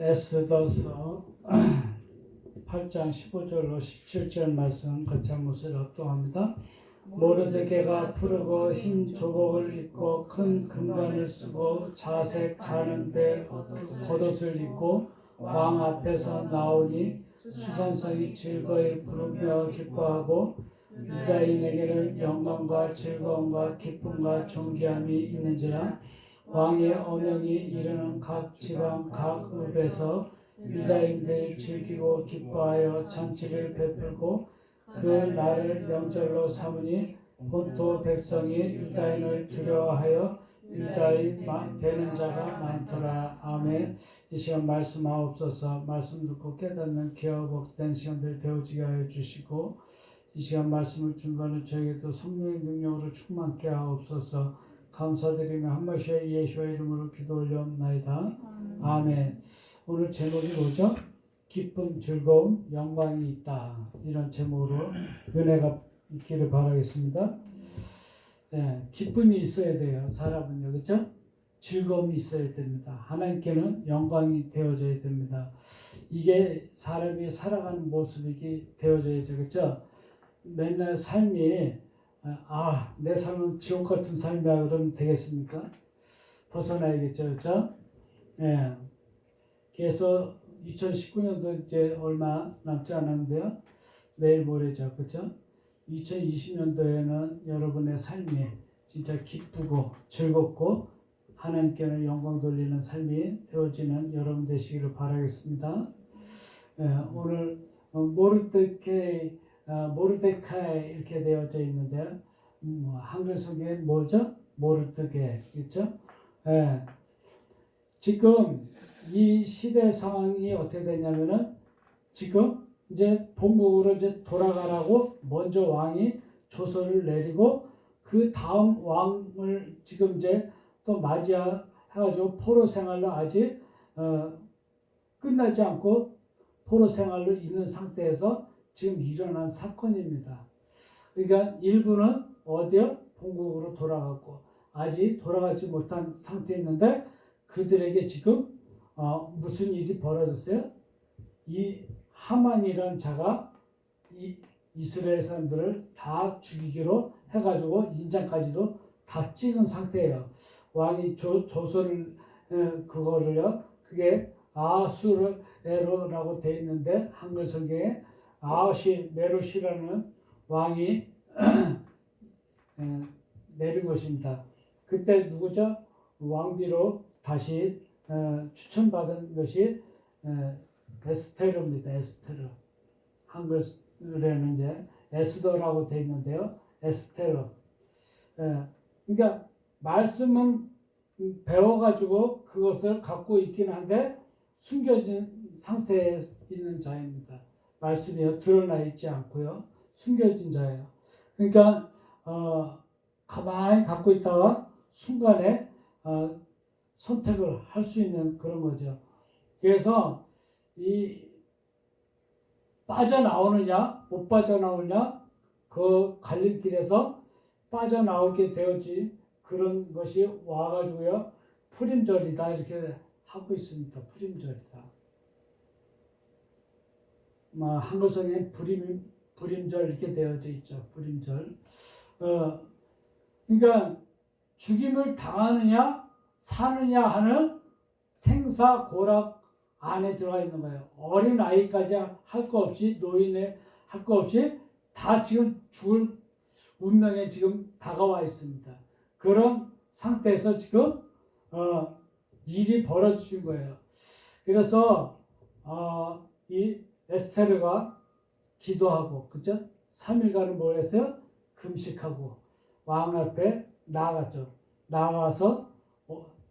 에스더서 8장 15절로 17절 말씀 같이 한 것을 합독합니다. 모르드게가 푸르고 흰 조복을 입고 큰 금관을 쓰고 자색 가는데 겉옷을 입고 왕 앞에서 나오니 수산성이 즐거이 부르며 기뻐하고 유다인에게는 영광과 즐거움과 기쁨과 존귀함이 있는지라. 왕의 어명이 이르는 각 지방 각 읍에서 유다인들이 즐기고 기뻐하여 잔치를 베풀고 그 날을 명절로 삼으니 본토 백성이 유다인을 두려워하여 유다인 되는 자가 많더라. 아멘. 이 시간 말씀하옵소서. 말씀 듣고 깨닫는 귀하고 복된 시간들 되어지게 하여 주시고, 이 시간 말씀을 준비하는 저에게도 성령의 능력으로 충만케 하옵소서. 감사드리며 한 번씩 예수와 이름으로 기도 올려옵나이다. 아멘. 오늘 제목이 뭐죠? 기쁨, 즐거움, 영광이 있다. 이런 제목으로 은혜가 있기를 바라겠습니다. 네, 기쁨이 있어야 돼요. 사람은요, 그렇죠? 즐거움이 있어야 됩니다. 하나님께는 영광이 되어져야 됩니다. 이게 사람이 살아가는 모습이 되어져야죠, 그렇죠? 맨날 삶이 내 삶은 지옥 같은 삶이야 그러면 되겠습니까? 벗어나야겠죠, 그렇죠? 예. 그래서 2019년도 이제 얼마 남지 않았는데요. 내일 모레죠, 그렇죠? 2020년도에는 여러분의 삶이 진짜 기쁘고 즐겁고 하나님께는 영광 돌리는 삶이 되어지는 여러분 되시기를 바라겠습니다. 예, 오늘 모르데카이 이렇게 되어져 있는데 한글 성경에 뭐죠? 모르드게 있죠? 예. 지금 이 시대 상황이 어떻게 되냐면은 지금 이제 본국으로 이제 돌아가라고 먼저 왕이 조서를 내리고 그 다음 왕을 지금 이제 또 맞이해가지고 포로 생활로 아직 끝나지 않고 포로 생활로 있는 상태에서 지금 일어난 사건입니다. 그러니까 일부는 어디요? 본국으로 돌아갔고 아직 돌아가지 못한 상태에 있는데 그들에게 지금 무슨 일이 벌어졌어요? 이 하만이라는 자가 이 이스라엘 사람들을 다 죽이기로 해가지고 인장까지도 다 찍은 상태예요. 왕이 조서를 그거를요. 그게 아수에로라고 되어 있는데 한글 성경에 아시메로시라는 왕이 내린 것입니다. 그때 누구죠? 왕비로 다시 추천받은 것이 에스테르입니다. 에스테르. 한글에는 이제 에스더라고 되어 있는데요. 에스테르. 그러니까 말씀은 배워가지고 그것을 갖고 있긴 한데 숨겨진 상태에 있는 자입니다. 말씀이 드러나 있지 않고요. 숨겨진 자예요. 그러니까 가만히 갖고 있다가 순간에 선택을 할 수 있는 그런 거죠. 그래서 이 빠져나오느냐 못 빠져나오느냐 그 갈림길에서 빠져나오게 되었지 그런 것이 와가지고요. 푸림절이다 이렇게 하고 있습니다. 푸림절이다. 한글 성경에 불임절 이렇게 되어져 있죠. 불임절. 그러니까 죽임을 당하느냐 사느냐 하는 생사고락 안에 들어가 있는 거예요. 어린 아이까지 할 거 없이 노인에 할 거 없이 다 지금 죽을 운명에 지금 다가와 있습니다. 그런 상태에서 지금 일이 벌어진 거예요. 그래서 이 에스테르가 기도하고 그죠? 3일간은 뭘 했어요? 금식하고 왕 앞에 나아갔죠. 나아가서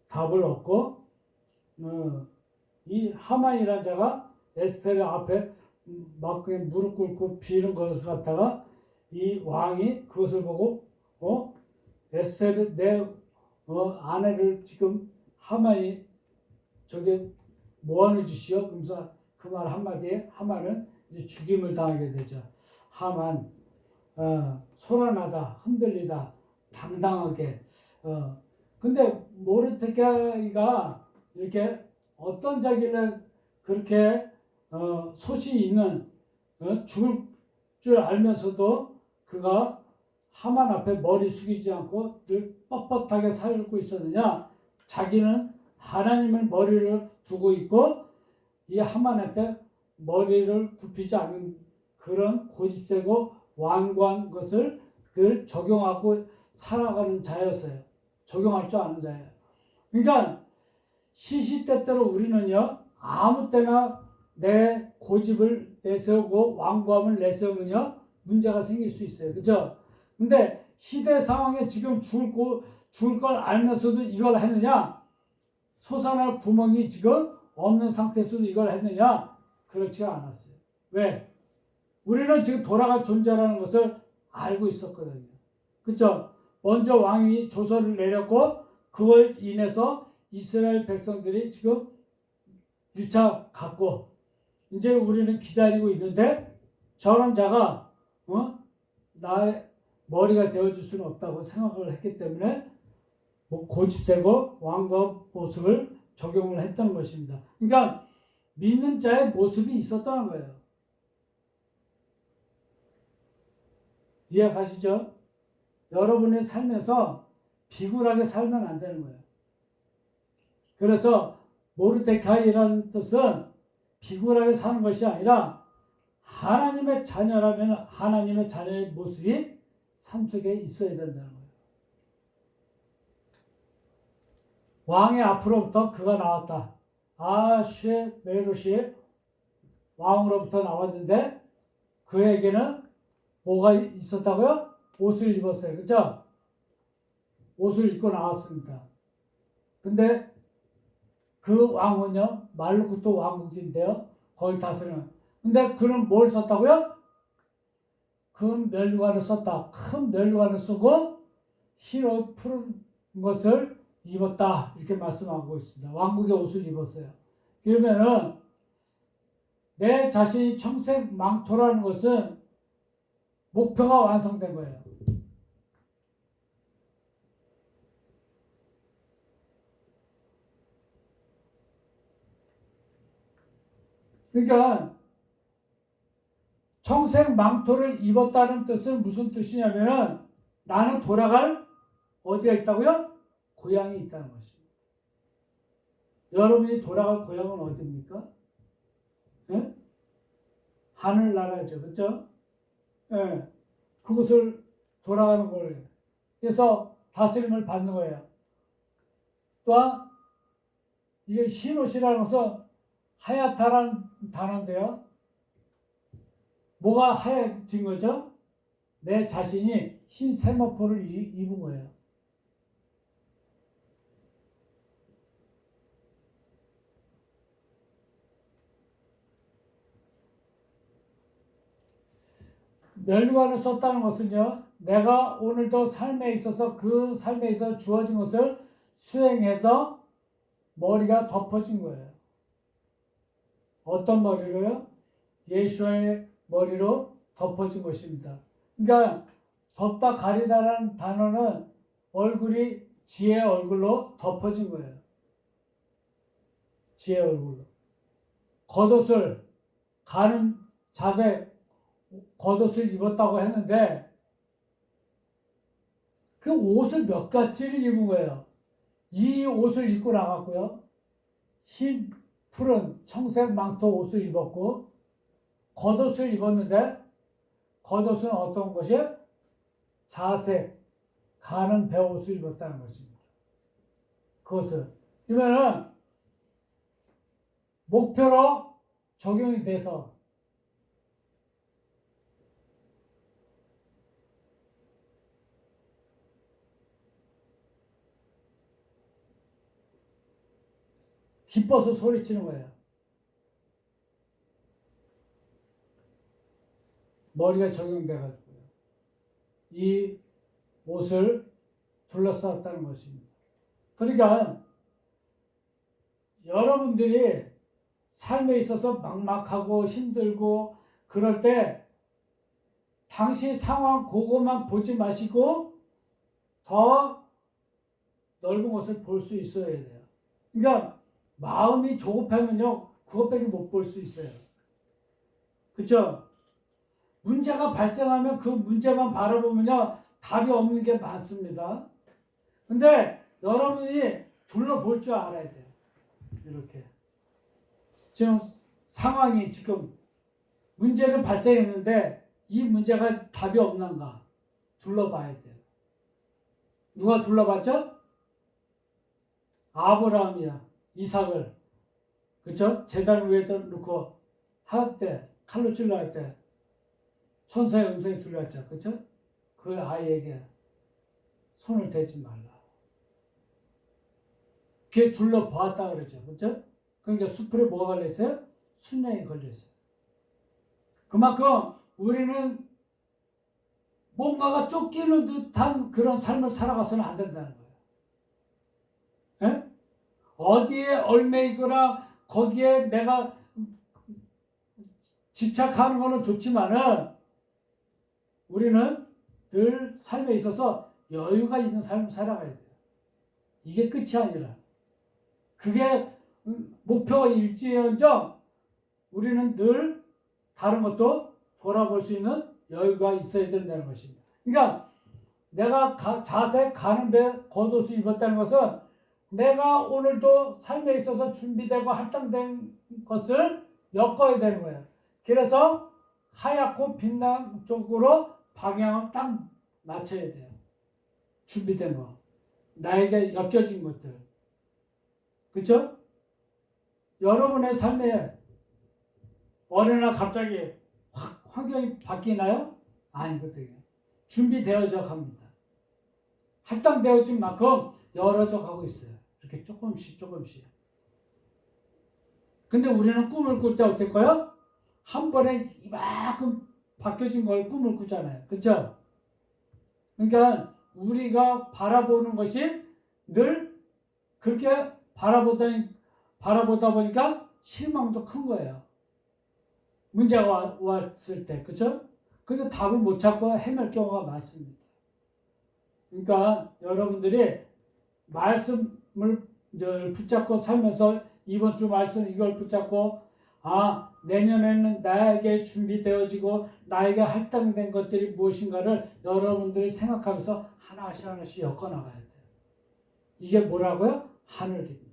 답을 얻고 이 하만이라는 자가 에스테르 앞에 막 그냥 무릎 꿇고 비는 것을 갖다가 이 왕이 그것을 보고 에스테르 내 아내를 지금 하만이 저게 뭐하는 짓이요? 그러면서 그 말 한마디에 하만은 이제 죽임을 당하게 되죠. 하만 소란하다 흔들리다 당당하게 근데 모르드게가 이렇게 어떤 자기를 그렇게 소신이 있는 죽을 줄 알면서도 그가 하만 앞에 머리 숙이지 않고 늘 뻣뻣하게 살고 있었느냐? 자기는 하나님을 머리를 두고 있고 이 하만 앞에 머리를 굽히지 않는 그런 고집세고 완고한 것을 늘 적용하고 살아가는 자였어요. 적용할 줄 아는 자예요. 그러니까 시시때때로 우리는요, 아무 때나 내 고집을 내세우고 완고함을 내세우면요, 문제가 생길 수 있어요. 그죠? 근데 시대 상황에 지금 죽을 걸 알면서도 이걸 했느냐? 솟아날 구멍이 지금 없는 상태에서도 이걸 했느냐? 그렇지가 않았어요. 왜? 우리는 지금 돌아갈 존재라는 것을 알고 있었거든요. 그쵸? 먼저 왕이 조서를 내렸고 그걸 인해서 이스라엘 백성들이 지금 유차 갔고 이제 우리는 기다리고 있는데 저런 자가 나의 머리가 되어줄 수는 없다고 생각을 했기 때문에 고집세고 왕과 모습을 적용을 했던 것입니다. 그러니까 믿는 자의 모습이 있었다는 거예요. 이해 가시죠? 여러분의 삶에서 비굴하게 살면 안 되는 거예요. 그래서 모르데카이라는 뜻은 비굴하게 사는 것이 아니라 하나님의 자녀라면 하나님의 자녀의 모습이 삶 속에 있어야 된다는 거예요. 왕의 앞으로부터 그가 나왔다. 아쉐메로시 왕으로부터 나왔는데 그에게는 뭐가 있었다고요? 옷을 입었어요. 그죠? 옷을 입고 나왔습니다. 근데 그 왕은요, 말루크도 왕국인데요, 거기 다스리는. 근데 그는 뭘 썼다고요? 큰 면류관을 썼다. 큰 면류관을 쓰고 흰옷 푸른 것을 입었다. 이렇게 말씀하고 있습니다. 왕국의 옷을 입었어요. 그러면은 내 자신이 청색 망토라는 것은 목표가 완성된 거예요. 그러니까 청색 망토를 입었다는 뜻은 무슨 뜻이냐면은 나는 돌아갈 어디가 있다고요? 고향이 있다는 것입니다. 여러분이 돌아갈 고향은 어디입니까? 네? 하늘나라죠. 그렇죠? 네. 그곳을 돌아가는 거예요. 그래서 다스림을 받는 거예요. 또한 이게 흰옷이라는 것은 하얗다라는 단어인데요. 뭐가 하얘진 거죠? 내 자신이 흰 세마포를 입은 거예요. 멸관을 썼다는 것은요, 내가 오늘도 삶에 있어서 그 삶에 있어서 주어진 것을 수행해서 머리가 덮어진 거예요. 어떤 머리로요? 예수의 머리로 덮어진 것입니다. 그러니까 덮다 가리다라는 단어는 얼굴이 지혜의 얼굴로 덮어진 거예요. 지혜의 얼굴로. 겉옷을 가는 자세, 겉옷을 입었다고 했는데 그 옷을 몇 가지를 입은 거예요. 이 옷을 입고 나갔고요. 흰 푸른 청색 망토 옷을 입었고 겉옷을 입었는데 겉옷은 어떤 것이에요? 자색, 가는 배옷을 입었다는 것입니다. 그것을. 그러면은 목표로 적용이 돼서 기뻐서 소리치는 거예요. 머리가 적용돼가지고요. 이 옷을 둘러쌌다는 것입니다. 그러니까 여러분들이 삶에 있어서 막막하고 힘들고 그럴 때 당시 상황 그것만 보지 마시고 더 넓은 것을 볼 수 있어야 돼요. 그러니까 마음이 조급하면요 그것밖에 못 볼 수 있어요. 그쵸? 문제가 발생하면 그 문제만 바라보면요, 답이 없는 게 많습니다. 근데 여러분이 둘러볼 줄 알아야 돼요. 이렇게. 지금 상황이 지금 문제는 발생했는데 이 문제가 답이 없는가 둘러봐야 돼요. 누가 둘러봤죠? 아브라함이야. 이삭을. 그쵸? 제단 위에다 놓고 할 때, 칼로 찔러 할 때 천사의 음성이 들려왔죠. 그쵸? 그 아이에게 손을 대지 말라. 그게 둘러보았다 그러죠. 그쵸? 그러니까 수풀에 뭐가 걸렸어요? 순양이 걸렸어요. 그만큼 우리는 뭔가가 쫓기는 듯한 그런 삶을 살아가서는 안 된다는 거예요. 에? 어디에 얽매이거나 거기에 내가 집착하는 거는 좋지만은 우리는 늘 삶에 있어서 여유가 있는 삶을 살아가야 돼요. 이게 끝이 아니라 그게 목표가 일지언정 우리는 늘 다른 것도 돌아볼 수 있는 여유가 있어야 된다는 것입니다. 그러니까 내가 자세 가는 배 겉옷을 입었다는 것은 내가 오늘도 삶에 있어서 준비되고 할당된 것을 엮어야 되는 거예요. 그래서 하얗고 빛난 쪽으로 방향을 딱 맞춰야 돼요. 준비된 거. 나에게 엮여진 것들. 그렇죠? 여러분의 삶에 어느 날 갑자기 확 환경이 바뀌나요? 아니거든요. 준비되어져 갑니다. 할당되어진 만큼 열어져 가고 있어요. 이렇게 조금씩 조금씩. 근데 우리는 꿈을 꿀 때 어떨까요? 한 번에 이만큼 바뀌어진 걸 꿈을 꾸잖아요. 그렇죠? 그러니까 우리가 바라보는 것이 늘 그렇게 바라보다 보니까 실망도 큰 거예요. 문제가 왔을 때, 그렇죠? 그러니까 답을 못 찾고 헤맬 경우가 많습니다. 그러니까 여러분들이 말씀을 늘 붙잡고 살면서 이번 주 말씀 이걸 붙잡고 내년에는 나에게 준비되어지고 나에게 할당된 것들이 무엇인가를 여러분들이 생각하면서 하나씩 하나씩 엮어나가야 돼요. 이게 뭐라고요? 하늘입니다.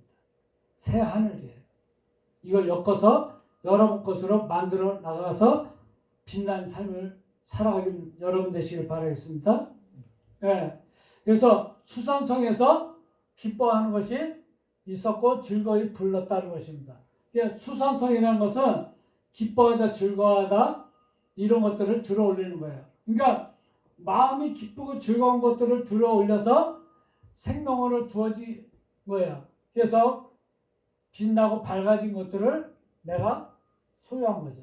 새 하늘이에요. 이걸 엮어서 여러분 것으로 만들어 나가서 빛난 삶을 살아가길 여러분 되시길 바라겠습니다. 네. 그래서 수산성에서 기뻐하는 것이 있었고 즐거이 불렀다는 것입니다. 수산성이라는 것은 기뻐하다, 즐거워하다 이런 것들을 들어 올리는 거예요. 그러니까 마음이 기쁘고 즐거운 것들을 들어 올려서 생명으로 두어진 거예요. 그래서 빛나고 밝아진 것들을 내가 소유한 거죠.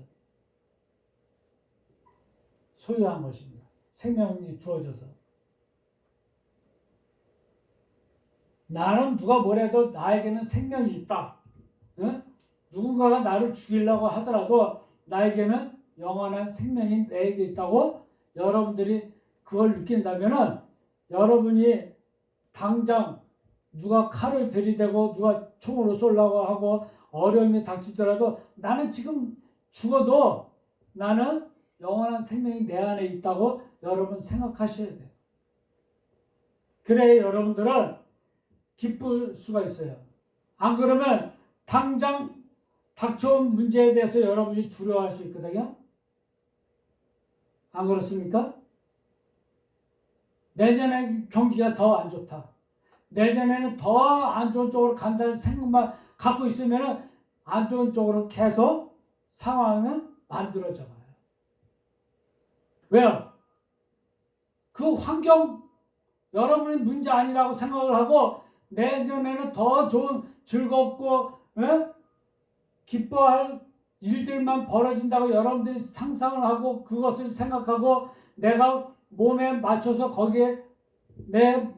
소유한 것입니다. 생명이 두어져서. 나는 누가 뭐래도 나에게는 생명이 있다. 응? 누군가가 나를 죽이려고 하더라도 나에게는 영원한 생명이 내게 있다고 여러분들이 그걸 느낀다면은 여러분이 당장 누가 칼을 들이대고 누가 총으로 쏘려고 하고 어려움이 닥치더라도 나는 지금 죽어도 나는 영원한 생명이 내 안에 있다고 여러분 생각하셔야 돼요. 그래 여러분들은 기쁠 수가 있어요. 안 그러면 당장 닥쳐온 문제에 대해서 여러분이 두려워할 수 있거든요. 안 그렇습니까? 내년에 경기가 더 안 좋다. 내년에는 더 안 좋은 쪽으로 간다는 생각만 갖고 있으면 안 좋은 쪽으로 계속 상황은 만들어져 가요. 왜요? 그 환경 여러분이 문제 아니라고 생각을 하고 내년에는 더 좋은 즐겁고 기뻐할 일들만 벌어진다고 여러분들이 상상을 하고 그것을 생각하고 내가 몸에 맞춰서 거기에 내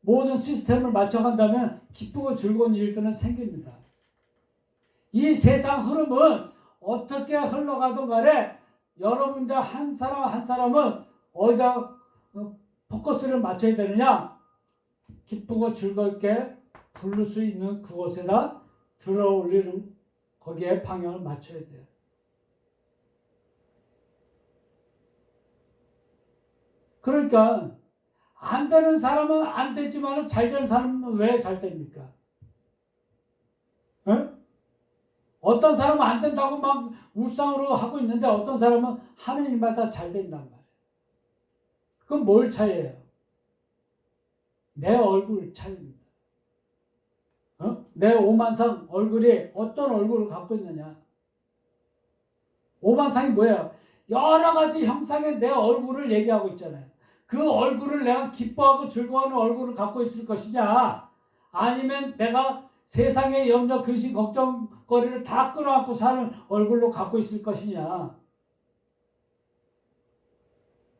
모든 시스템을 맞춰간다면 기쁘고 즐거운 일들은 생깁니다. 이 세상 흐름은 어떻게 흘러가든 간에 여러분들 한 사람 한 사람은 어디다 포커스를 맞춰야 되느냐? 기쁘고 즐겁게 부를 수 있는 그곳에다 들어 올리는 거기에 방향을 맞춰야 돼요. 그러니까 안 되는 사람은 안 되지만 잘 되는 사람은 왜 잘 됩니까? 어? 어떤 사람은 안 된다고 막 울상으로 하고 있는데 어떤 사람은 하느님마다 잘 된단 말이에요. 그건 뭘 차이예요? 내 얼굴 차이입니다. 내 오만상 얼굴이 어떤 얼굴을 갖고 있느냐? 오만상이 뭐예요? 여러 가지 형상의 내 얼굴을 얘기하고 있잖아요. 그 얼굴을 내가 기뻐하고 즐거워하는 얼굴을 갖고 있을 것이냐? 아니면 내가 세상의 염려, 근심, 걱정거리를 다 끌어안고 사는 얼굴로 갖고 있을 것이냐?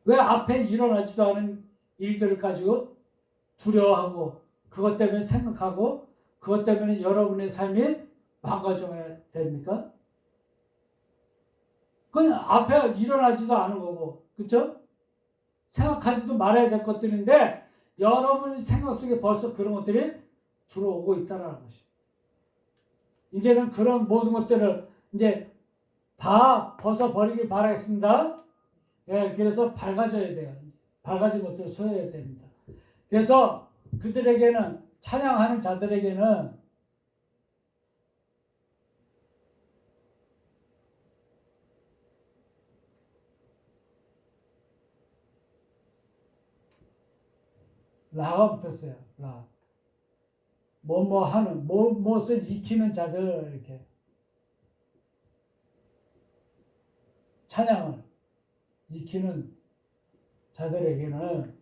왜 앞에 일어나지도 않은 일들을 가지고 두려워하고 그것 때문에 생각하고 그것 때문에 여러분의 삶이 망가져야 됩니까? 그건 앞에 일어나지도 않은 거고, 그렇죠? 생각하지도 말아야 될 것들인데 여러분 생각 속에 벌써 그런 것들이 들어오고 있다는 것이죠. 이제는 그런 모든 것들을 이제 다 벗어버리길 바라겠습니다. 예, 그래서 밝아져야 돼요. 밝아진 것들을 소유해야 됩니다. 그래서 그들에게는 찬양하는 자들에게는 라가 붙었어요. 라. 뭐뭐 하는, 무엇을 익히는 자들, 이렇게. 찬양을 익히는 자들에게는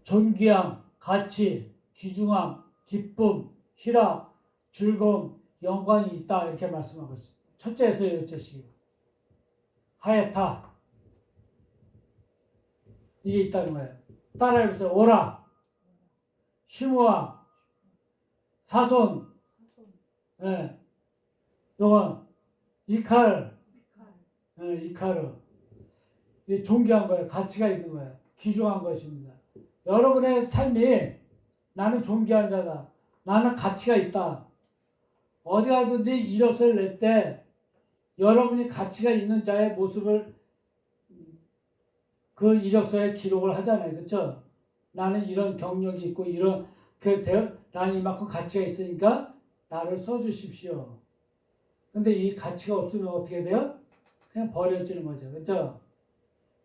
존귀함, 가치, 귀중함, 기쁨, 희락, 즐거움, 영광이 있다. 이렇게 말씀하고 있습니다. 첫째에서 열째씩. 하야타. 이게 있다는 거예요. 따라해보세요. 오라, 시므아, 사손, 예, 요건 이칼, 예, 이카르. 이 존귀한 거예요. 가치가 있는 거예요. 귀중한 것입니다. 여러분의 삶이 나는 존귀한 자다. 나는 가치가 있다. 어디 가든지 이력서를 낼 때 여러분이 가치가 있는 자의 모습을 그 이력서에 기록을 하잖아요. 그렇죠? 나는 이런 경력이 있고 이런 나는 이만큼 가치가 있으니까 나를 써주십시오. 근데 이 가치가 없으면 어떻게 돼요? 그냥 버려지는 거죠. 그렇죠?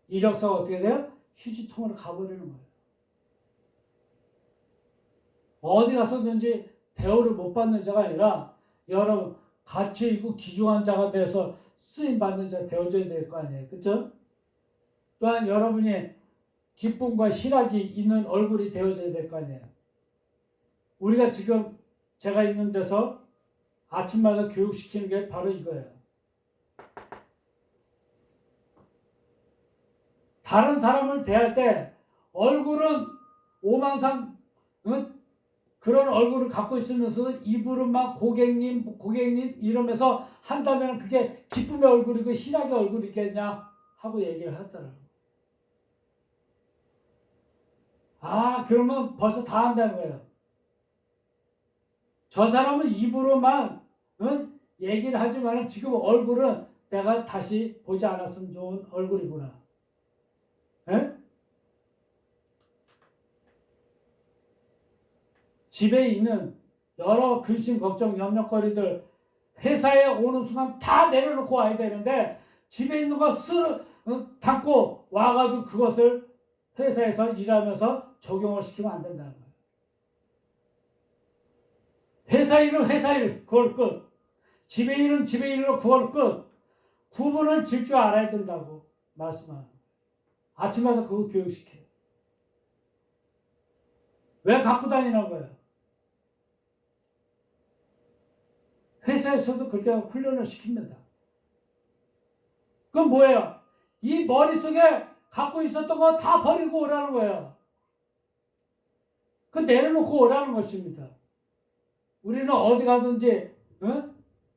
이력서가 어떻게 돼요? 휴지통으로 가버리는 거예요. 어디 가서든지 대우를 못 받는 자가 아니라 여러분 가치 있고 귀중한 자가 돼서 쓰임 받는 자 되어줘야 될 거 아니에요. 그렇죠? 또한 여러분이 기쁨과 희락이 있는 얼굴이 되어져야 될 거 아니에요. 우리가 지금 제가 있는 데서 아침마다 교육시키는 게 바로 이거예요. 다른 사람을 대할 때 얼굴은 오만상 그런 얼굴을 갖고 있으면서 입으로 막 고객님 이러면서 한다면 그게 기쁨의 얼굴이고 희락의 얼굴이겠냐 하고 얘기를 하더라고요. 아, 그러면 벌써 다 한다는 거예요. 저 사람은 입으로만 얘기를 하지만 지금 얼굴은 내가 다시 보지 않았으면 좋은 얼굴이구나. 에? 집에 있는 여러 근심, 걱정, 염려거리들 회사에 오는 순간 다 내려놓고 와야 되는데 집에 있는 거 담고 와가지고 그것을 회사에서 일하면서 적용을 시키면 안 된다는 거예요. 회사 일은 회사 일, 그걸 끝. 집에 일은 집에 일로 그걸 끝. 구분을 질 줄 알아야 된다고 말씀하는 거예요. 아침마다 그거 교육시켜요. 왜 갖고 다니는 거예요? 회사에서도 그렇게 훈련을 시킵니다. 그건 뭐예요? 이 머릿속에 갖고 있었던 거 다 버리고 오라는 거예요. 그 내려놓고 오라는 것입니다. 우리는 어디 가든지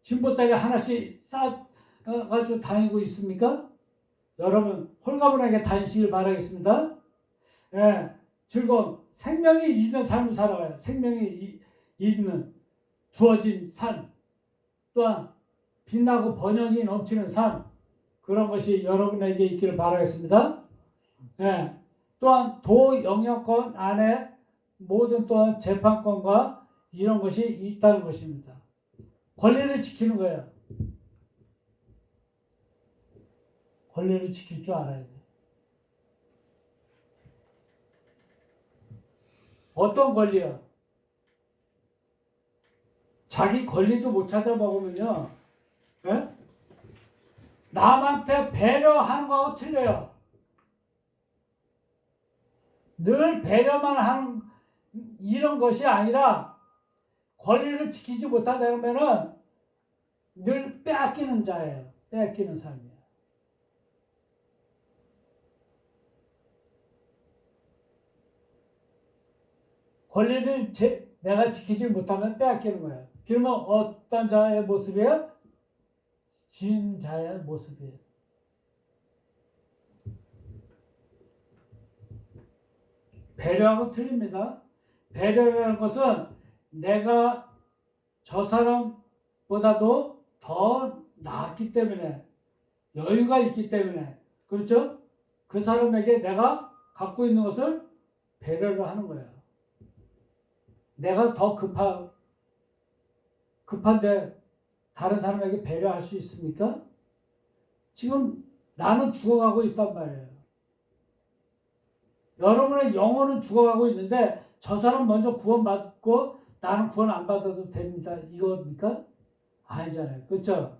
진보다리 하나씩 싸가지고 다니고 있습니까? 여러분 홀가분하게 다니시길 바라겠습니다. 예, 즐거운 생명이 있는 삶을 살아가요. 생명이 있는 주어진 삶. 또한 빛나고 번영이 넘치는 삶, 그런 것이 여러분에게 있기를 바라겠습니다. 예. 또한 도영역권 안에 모든 또한 재판권과 이런 것이 있다는 것입니다. 권리를 지키는 거예요. 권리를 지킬 줄 알아야 돼. 어떤 권리요? 자기 권리도 못 찾아먹으면요, 예? 남한테 배려하는 거하고 틀려요. 늘 배려만 하는 이런 것이 아니라 권리를 지키지 못하다 보면은 늘 빼앗기는 자예요. 빼앗기는 삶이에요. 권리를 내가 지키지 못하면 빼앗기는 거예요. 그러면 어떤 자의 모습이에요? 진 자의 모습이에요. 배려하고 틀립니다. 배려라는 것은 내가 저 사람보다도 더 낫기 때문에, 여유가 있기 때문에, 그렇죠? 그 사람에게 내가 갖고 있는 것을 배려를 하는 거예요. 내가 더 급한데 다른 사람에게 배려할 수 있습니까? 지금 나는 죽어가고 있단 말이에요. 여러분의 영혼은 죽어가고 있는데 저 사람 먼저 구원받고 나는 구원 안 받아도 됩니다. 이겁니까? 아니잖아요. 그렇죠?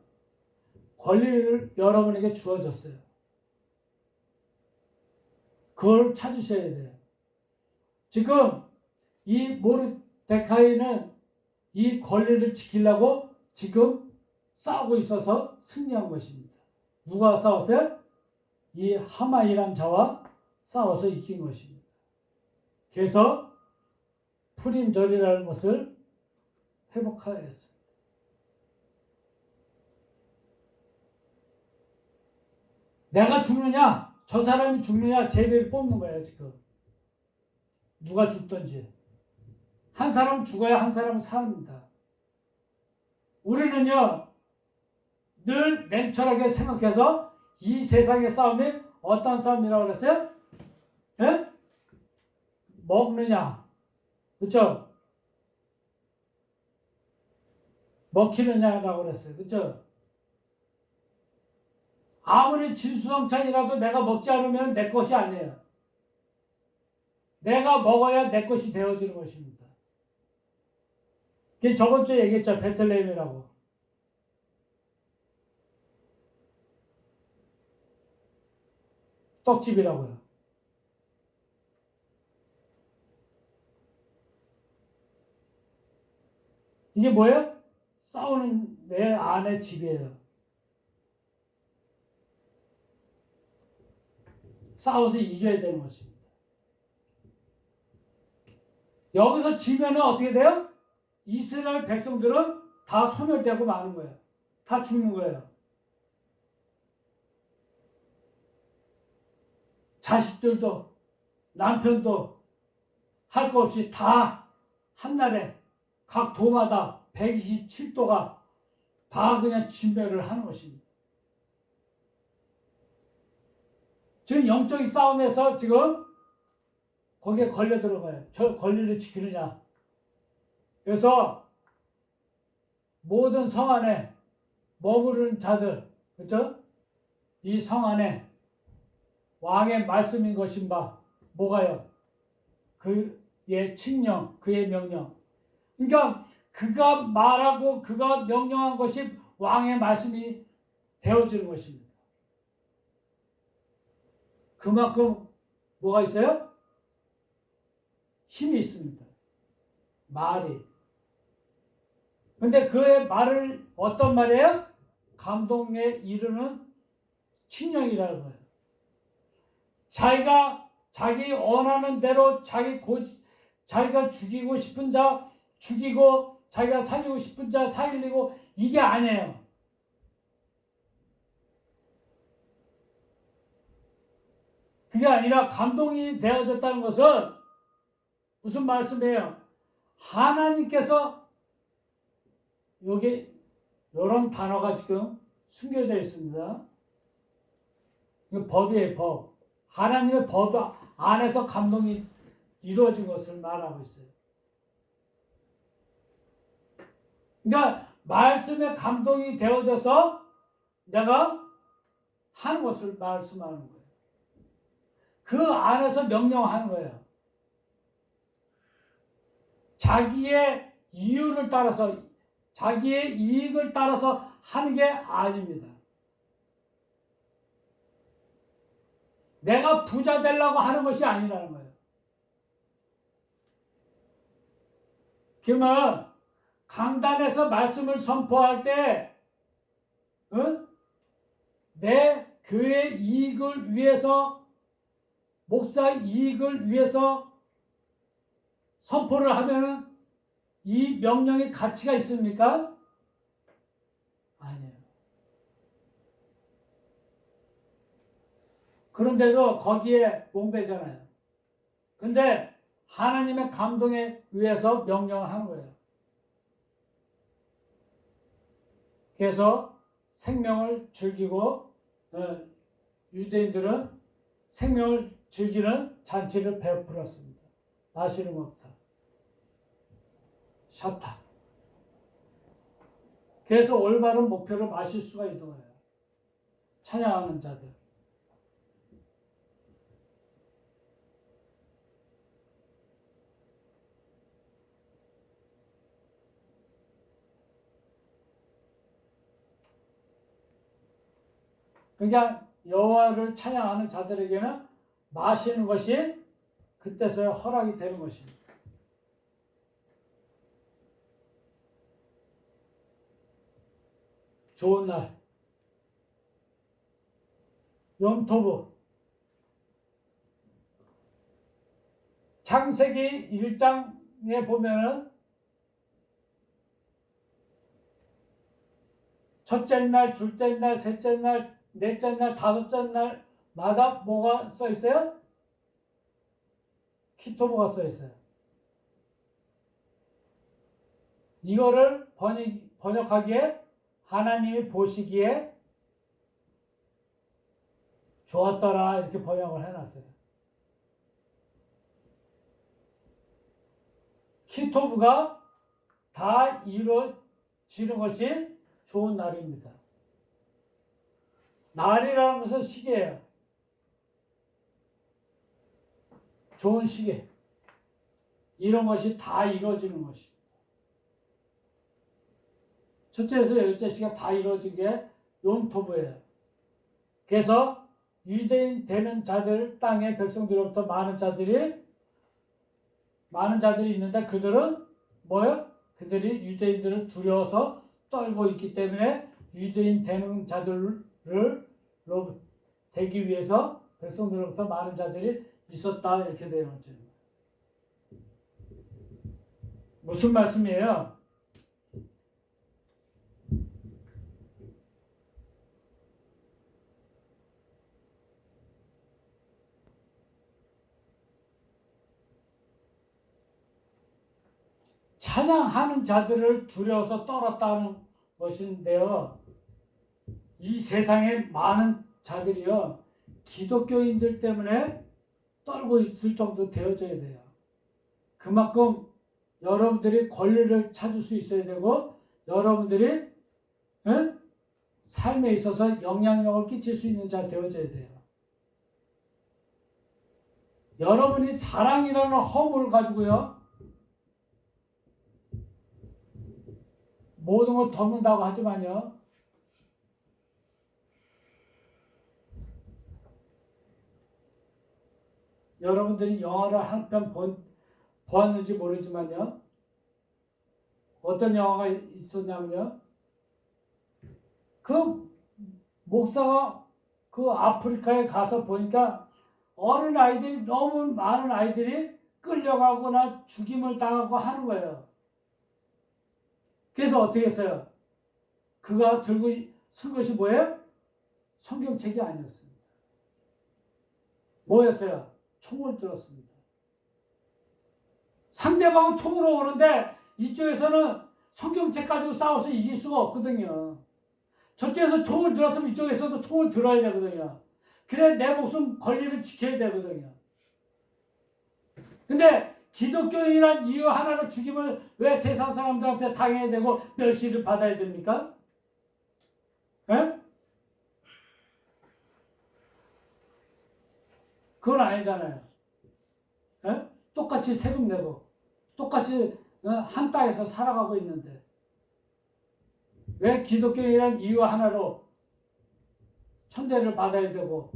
권리를 여러분에게 주어졌어요. 그걸 찾으셔야 돼요. 지금 이 모르데카이는 이 권리를 지키려고 지금 싸우고 있어서 승리한 것입니다. 누가 싸웠어요? 이 하만이란 자와 싸워서 이긴 것입니다. 그래서 풀임절이라는 것을 회복하였습니다. 내가 죽느냐, 저 사람이 죽느냐 제비를 뽑는 거예요. 지금 누가 죽든지 한 사람은 죽어야 한 사람은 삽니다. 우리는요 늘 냉철하게 생각해서 이 세상의 싸움이 어떤 싸움이라고 그랬어요? 예? 먹느냐, 그렇죠? 먹히느냐라고 그랬어요, 그렇죠? 아무리 진수성찬이라도 내가 먹지 않으면 내 것이 아니에요. 내가 먹어야 내 것이 되어지는 것입니다. 그게 저번 주에 얘기했죠, 베틀레헴이라고. 떡집이라고요. 이게 뭐예요? 싸우는 내 안의 집이에요. 싸워서 이겨야 되는 것입니다. 여기서 지면은 어떻게 돼요? 이스라엘 백성들은 다 소멸되고 마는 거예요. 다 죽는 거예요. 자식들도 남편도 할 거 없이 다 한날에 각 도마다 127도가 다 그냥 진멸을 하는 것입니다. 지금 영적인 싸움에서 지금 거기에 걸려 들어가요. 저 권리를 지키느냐. 그래서 모든 성 안에 머무르는 자들, 그렇죠? 이 성 안에 왕의 말씀인 것인 바 뭐가요? 그의 칙령, 그의 명령. 그러니까 그가 말하고 그가 명령한 것이 왕의 말씀이 되어지는 것입니다. 그만큼 뭐가 있어요? 힘이 있습니다. 말이. 근데 그의 말을 어떤 말이에요? 감동에 이르는 칙령이라는 거예요. 자기가 자기 원하는 대로 자기가 죽이고 싶은 자 죽이고 자기가 살리고 싶은 자 살리고 이게 아니에요. 그게 아니라 감동이 되어졌다는 것은 무슨 말씀이에요? 하나님께서 이런 단어가 지금 숨겨져 있습니다. 이거 법이에요, 법. 하나님의 법 안에서 감동이 이루어진 것을 말하고 있어요. 그러니까 말씀에 감동이 되어져서 내가 하는 것을 말씀하는 거예요. 그 안에서 명령하는 거예요. 자기의 이유를 따라서, 자기의 이익을 따라서 하는 게 아닙니다. 내가 부자 되려고 하는 것이 아니라는 거예요. 그러면 강단에서 말씀을 선포할 때 내 교회 이익을 위해서, 목사 이익을 위해서 선포를 하면은 이 명령의 가치가 있습니까? 아니에요. 그런데도 거기에 몽배잖아요. 근데 하나님의 감동에 의해서 명령을 하는 거예요. 그래서 생명을 즐기고 유대인들은 생명을 즐기는 잔치를 베풀었습니다. 마시는 없다. 샤타. 그래서 올바른 목표를 마실 수가 있는 거예요. 찬양하는 자들. 그러니까 여호와를 찬양하는 자들에게는 마시는 것이 그때서야 허락이 되는 것입니다. 좋은 날, 욤토브, 창세기 1장에 보면은 첫째 날, 둘째 날, 셋째 날, 넷째 날, 다섯째 날마다 뭐가 써 있어요? 키토브가 써 있어요. 이거를 번역하기에 하나님이 보시기에 좋았더라 이렇게 번역을 해놨어요. 키토브가 다 이루어지는 것이 좋은 날입니다. 날이라는 것은 시계예요. 좋은 시계. 이런 것이 다 이루어지는 것입니다. 첫째에서 열째 시가 다 이루어진 게 욤토브예요. 그래서 유대인 되는 자들, 땅의 백성들로부터 많은 자들이 있는데 그들은 뭐예요? 그들이 유대인들을 두려워서 떨고 있기 때문에 유대인 되는 자들을 되기 위해서 백성들로부터 많은 자들이 있었다 이렇게 되어 있죠. 무슨 말씀이에요? 찬양하는 자들을 두려워서 떨었다는 것인데요. 이 세상에 많은 자들이요. 기독교인들 때문에 떨고 있을 정도 되어져야 돼요. 그만큼 여러분들이 권리를 찾을 수 있어야 되고 여러분들이 삶에 있어서 영향력을 끼칠 수 있는 자 되어져야 돼요. 여러분이 사랑이라는 허물을 가지고요. 모든 걸 덮는다고 하지만요. 여러분들이 영화를 한 편 보았는지 모르지만요. 어떤 영화가 있었냐면요. 그 목사가 그 아프리카에 가서 보니까 어린 아이들이 너무 많은 아이들이 끌려가거나 죽임을 당하고 하는 거예요. 그래서 어떻게 했어요? 그가 들고 쓴 것이 뭐예요? 성경책이 아니었습니다. 뭐였어요? 총을 들었습니다. 상대방은 총으로 오는데 이쪽에서는 성경책 가지고 싸워서 이길 수가 없거든요. 저쪽에서 총을 들었으면 이쪽에서도 총을 들어야 되거든요. 그래 내 목숨 권리를 지켜야 되거든요. 근데 기독교인이란 이유 하나로 죽임을 왜 세상 사람들한테 당해야 되고 멸시를 받아야 됩니까? 에? 그건 아니잖아요. 에? 똑같이 세금 내고 똑같이 한 땅에서 살아가고 있는데 왜 기독교인이란 이유 하나로 천대를 받아야 되고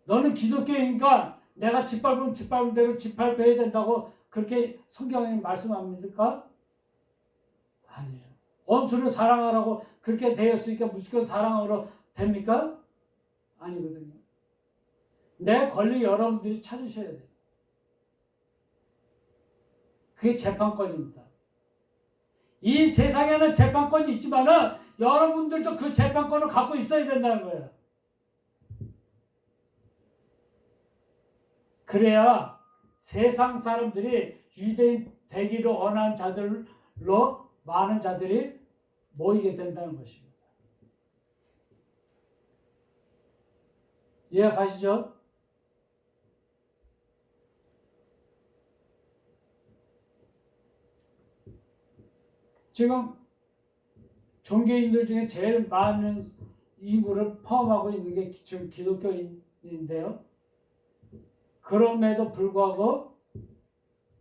너는 기독교인이니까 내가 짓밟으면 짓밟은 대로 짓밟아야 된다고 그렇게 성경에 말씀합니까? 아니에요. 원수를 사랑하라고 그렇게 되었으니까 무조건 사랑으로 됩니까? 아니거든요. 내 권리 여러분들이 찾으셔야 돼요. 그게 재판권입니다. 이 세상에는 재판권이 있지만은 여러분들도 그 재판권을 갖고 있어야 된다는 거예요. 그래야 세상 사람들이 유대인 되기를 원하는 자들로 많은 자들이 모이게 된다는 것입니다. 이해 가시죠? 지금 종교인들 중에 제일 많은 인구를 포함하고 있는 게 지금 기독교인인데요. 그럼에도 불구하고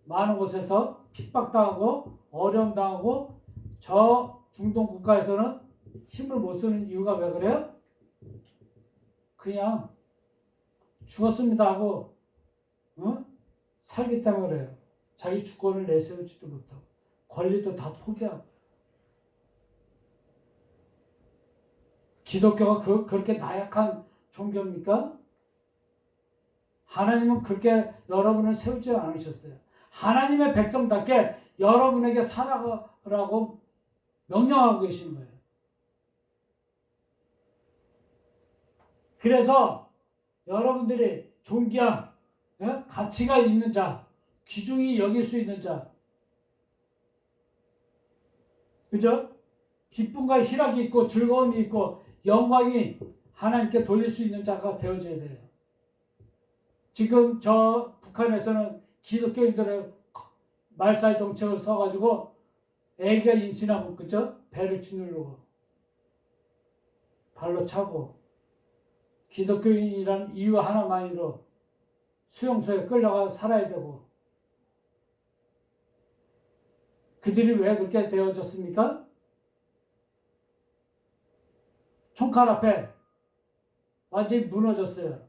많은 곳에서 핍박당하고 어려움당하고 저 중동 국가에서는 힘을 못 쓰는 이유가 왜 그래요? 그냥 죽었습니다 하고 살기 때문에 그래요. 자기 주권을 내세우지도 못하고 권리도 다 포기하고. 기독교가 그렇게 나약한 종교입니까? 하나님은 그렇게 여러분을 세우지 않으셨어요. 하나님의 백성답게 여러분에게 살아가라고 명령하고 계시는 거예요. 그래서 여러분들이 존귀한 가치가 있는 자, 귀중히 여길 수 있는 자, 그죠? 기쁨과 희락이 있고 즐거움이 있고 영광이 하나님께 돌릴 수 있는 자가 되어져야 돼요. 지금 저 북한에서는 기독교인들의 말살 정책을 써가지고 애기가 임신하면 그죠? 배를 짓누르고 발로 차고 기독교인이란 이유 하나만으로 수용소에 끌려가 살아야 되고 그들이 왜 그렇게 되어졌습니까? 총칼 앞에 완전히 무너졌어요.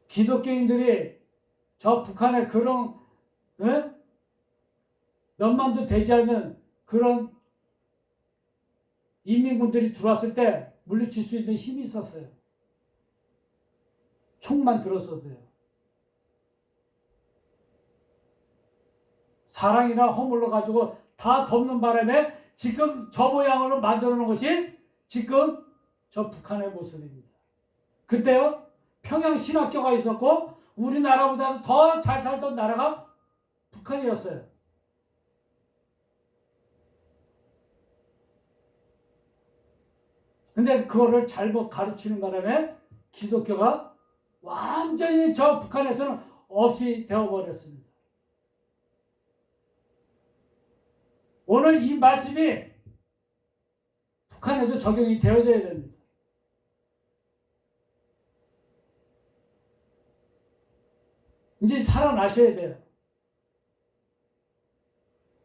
기독교인들이 저 북한에 그런 몇만도 되지 않는 그런 인민군들이 들어왔을 때 물리칠 수 있는 힘이 있었어요. 총만 들었어도요. 사랑이나 허물로 가지고 다 덮는 바람에 지금 저 모양으로 만들어 놓은 것이 지금 저 북한의 모습입니다. 그때요 평양 신학교가 있었고 우리나라보다 더 잘 살던 나라가 북한이었어요. 근데 그거를 잘못 가르치는 바람에 기독교가 완전히 저 북한에서는 없이 되어버렸습니다. 오늘 이 말씀이 북한에도 적용이 되어져야 됩니다. 이제 살아나셔야 돼요.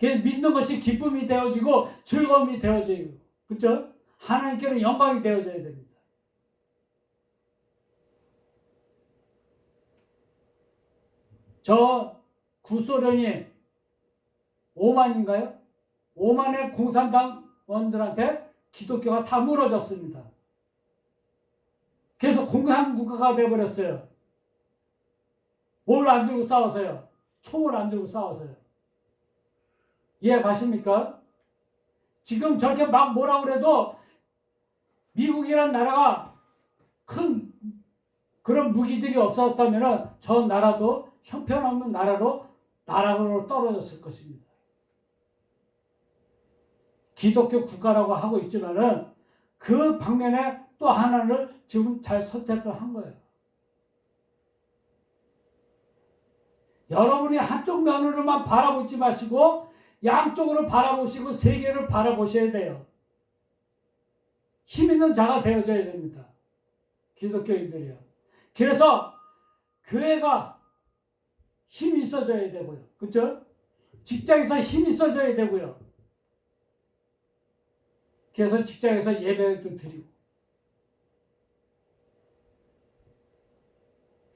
믿는 것이 기쁨이 되어지고 즐거움이 되어지고 그렇죠? 하나님께는 영광이 되어져야 됩니다. 저 구소련이 5만인가요? 5만의 공산당원들한테 기독교가 다 무너졌습니다. 그래서 공산국가가 되어버렸어요. 뭘 안 들고 싸워서요? 총을 안 들고 싸워서요. 이해 가십니까? 지금 저렇게 막 뭐라 그래도 미국이란 나라가 큰 그런 무기들이 없었다면 저 나라도 형편없는 나라로 나락으로 떨어졌을 것입니다. 기독교 국가라고 하고 있지만은 그 방면에 또 하나를 지금 잘 선택을 한 거예요. 여러분이 한쪽 면으로만 바라보지 마시고 양쪽으로 바라보시고 세계를 바라보셔야 돼요. 힘 있는 자가 되어져야 됩니다. 기독교인들이요. 그래서 교회가 힘이 있어져야 되고요. 그렇죠? 직장에서 힘이 있어져야 되고요. 그래서 직장에서 예배도 드리고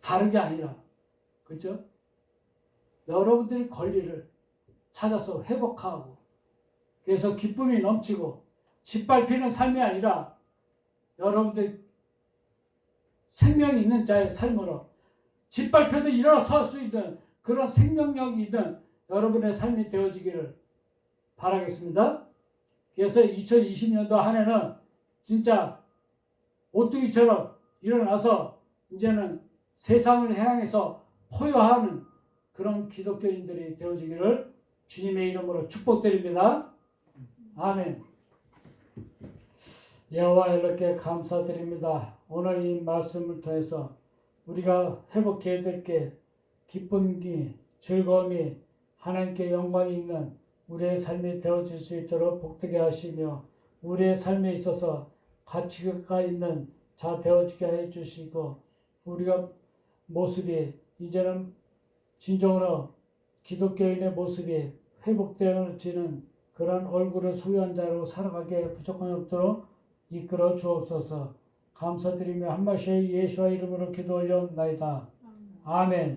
다른 게 아니라 그렇죠? 여러분들이 권리를 찾아서 회복하고 그래서 기쁨이 넘치고 짓밟히는 삶이 아니라 여러분들 생명이 있는 자의 삶으로 짓밟혀도 일어설 수 있는 그런 생명력이 있는 여러분의 삶이 되어지기를 바라겠습니다. 그래서 2020년도 한 해는 진짜 오뚜기처럼 일어나서 이제는 세상을 향해서 포효하는 그런 기독교인들이 되어지기를 주님의 이름으로 축복드립니다. 아멘. 여호와 엘로께 감사드립니다. 오늘 이 말씀을 통해서 우리가 회복해야 될 게 기쁨이, 즐거움이, 하나님께 영광이 있는 우리의 삶이 되어질 수 있도록 복되게 하시며 우리의 삶에 있어서 가치가 있는 자 되어지게 해주시고 우리가 모습이 이제는 진정으로 기독교인의 모습이 회복되어지는 그런 얼굴을 소유한 자로 살아가게 부족함이 없도록 이끌어 주옵소서. 감사드리며 한 말씩 예수와 이름으로 기도 올려옵나이다. 아멘.